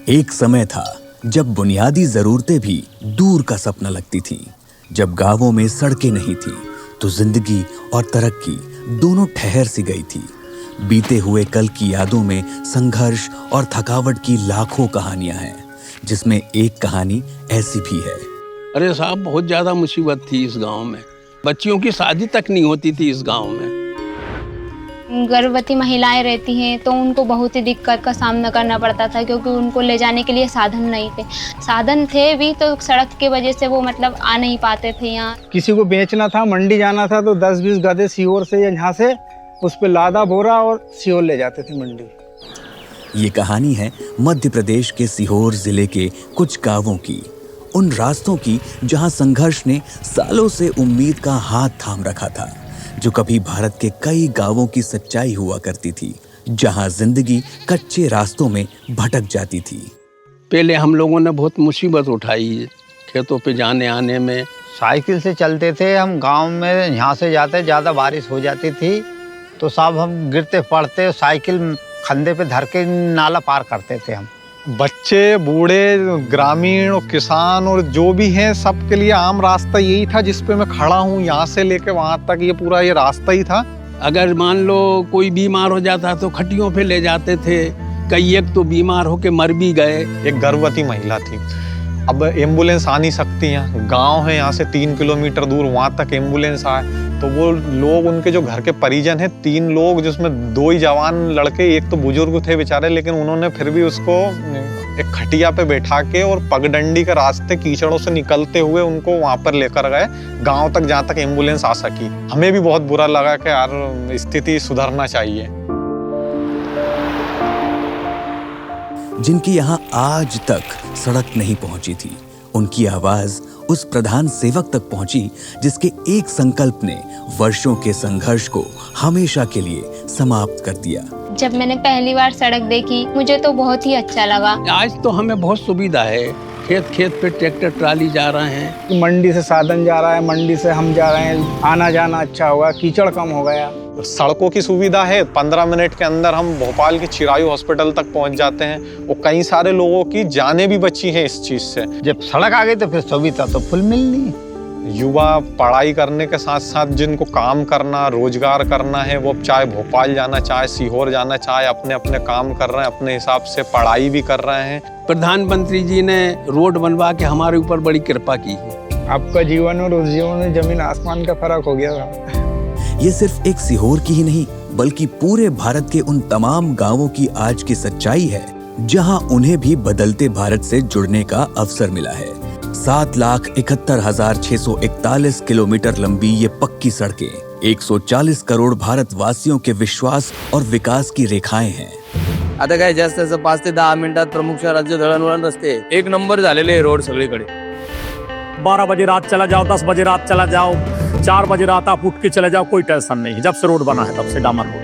एक समय था जब बुनियादी जरूरतें भी दूर का सपना लगती थी। जब गांवों में सड़कें नहीं थी तो जिंदगी और तरक्की दोनों ठहर सी गई थी। बीते हुए कल की यादों में संघर्ष और थकावट की लाखों कहानियां हैं, जिसमें एक कहानी ऐसी भी है। अरे साहब, बहुत ज्यादा मुसीबत थी इस गांव में। बच्चियों की शादी तक नहीं होती थी इस गांव में। गर्भवती महिलाएं रहती हैं तो उनको बहुत ही दिक्कत का सामना करना पड़ता था, क्योंकि उनको ले जाने के लिए साधन नहीं थे। साधन थे भी तो सड़क की वजह से वो आ नहीं पाते थे यहाँ। किसी को बेचना था, मंडी जाना था तो 10-20 गधे सीहोर से या यहाँ से उस पे लादा बोरा और सीहोर ले जाते थे मंडी। ये कहानी है मध्य प्रदेश के सीहोर जिले के कुछ गांवों की, उन रास्तों की जहां संघर्ष ने सालों से उम्मीद का हाथ थाम रखा था, जो कभी भारत के कई गांवों की सच्चाई हुआ करती थी, जहां जिंदगी कच्चे रास्तों में भटक जाती थी। पहले हम लोगों ने बहुत मुसीबत उठाई खेतों पे जाने आने में। साइकिल से चलते थे हम गांव में, यहाँ से जाते ज़्यादा बारिश हो जाती थी तो साहब हम गिरते पड़ते, साइकिल कंधे पे धर के नाला पार करते थे हम। बच्चे, बूढ़े, ग्रामीण और किसान और जो भी हैं, सबके लिए आम रास्ता यही था जिस पे मैं खड़ा हूँ। यहाँ से लेके वहाँ तक ये पूरा ये रास्ता ही था। अगर मान लो कोई बीमार हो जाता तो खटियों पे ले जाते थे। कई एक तो बीमार होके मर भी गए। एक गर्भवती महिला थी। अब एम्बुलेंस आ नहीं सकती हैं, गांव है यहाँ से 3 किलोमीटर दूर, वहाँ तक एम्बुलेंस आए तो वो लोग, उनके जो घर के परिजन हैं, 3 लोग जिसमें 2 ही जवान लड़के, एक तो बुजुर्ग थे बेचारे, लेकिन उन्होंने फिर भी उसको एक खटिया पे बैठा के और पगडंडी के रास्ते कीचड़ों से निकलते हुए उनको वहाँ पर लेकर गए गांव तक, जहाँ तक एम्बुलेंस आ सकी। हमें भी बहुत बुरा लगा कि यार स्थिति सुधरना चाहिए। जिनकी यहाँ आज तक सड़क नहीं पहुंची थी, उनकी आवाज उस प्रधान सेवक तक पहुंची जिसके एक संकल्प ने वर्षों के संघर्ष को हमेशा के लिए समाप्त कर दिया। जब मैंने पहली बार सड़क देखी मुझे तो बहुत ही अच्छा लगा। आज तो हमें बहुत सुविधा है, खेत खेत पे ट्रैक्टर ट्राली जा रहे हैं। मंडी से साधन जा रहा है, मंडी से हम जा रहे हैं, आना जाना अच्छा हुआ, कीचड़ कम हो गया। सड़कों की सुविधा है, 15 मिनट के अंदर हम भोपाल के चिरायु हॉस्पिटल तक पहुंच जाते हैं और कई सारे लोगों की जानें भी बची हैं इस चीज से। जब सड़क आ गई तो फिर सुविधा तो फुल मिलनी। युवा पढ़ाई करने के साथ साथ जिनको काम करना, रोजगार करना है, वो चाहे भोपाल जाना, चाहे सीहोर जाना, चाहे अपने अपने काम कर रहे हैं, अपने हिसाब से पढ़ाई भी कर रहे हैं। प्रधानमंत्री जी ने रोड बनवा के हमारे ऊपर बड़ी कृपा की है। आपका जीवन और उस जीवन में जमीन आसमान का फर्क हो गया था। ये सिर्फ एक सीहोर की ही नहीं, बल्कि पूरे भारत के उन तमाम गांवों की आज की सच्चाई है, जहां उन्हें भी बदलते भारत से जुड़ने का अवसर मिला है। 7,71,641 किलोमीटर लंबी ये पक्की सड़कें 140 करोड़ भारतवासियों के विश्वास और विकास की रेखाएं हैं। आता काय जास्त 5 ते 10 मिनिटात प्रमुख शहराचे दळणवळण रस्ते एक नंबर झालेले रोड सगळीकडे। 12 बजे रात चला जाओ, 10 बजे रात चला जाओ, 4 बजे रात आप उठ के चले जाओ, कोई टेंशन नहीं। जब से रोड बना है तब से डामर रोड।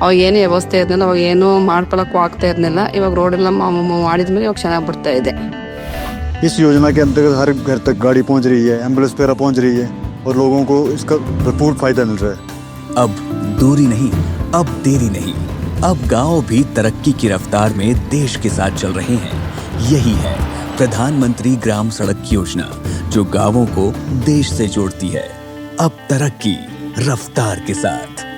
ಅವಾಗ ಏನು ವ್ಯವಸ್ಥೆ ಇರಲಿಲ್ಲ, ಅವಾಗ ಏನು ಮಾಡ್ಕೊಳ್ಳೋಕ್ಕೂ ಆಗ್ತಾ ಇರಲಿಲ್ಲ। ಇವಾಗ ರೋಡ್ ಎಲ್ಲ ಮಾಡಿದ್ಮೇಲೆ ಇವಾಗ ಚೆನ್ನಾಗಿ ಬರ್ತಾ ಇದೆ। इस योजना के अंतर्गत हर घर तक गाड़ी पहुंच रही है, एम्बुलेंस वगैरह पहुंच रही है और लोगों को इसका भरपूर फायदा मिल रहा है। अब दूरी नहीं, अब देरी नहीं, अब गांव भी तरक्की की रफ्तार में देश के साथ चल रहे हैं। यही है प्रधानमंत्री ग्राम सड़क योजना, जो गांवों को देश से जोड़ती है। अब तरक्की रफ्तार के साथ।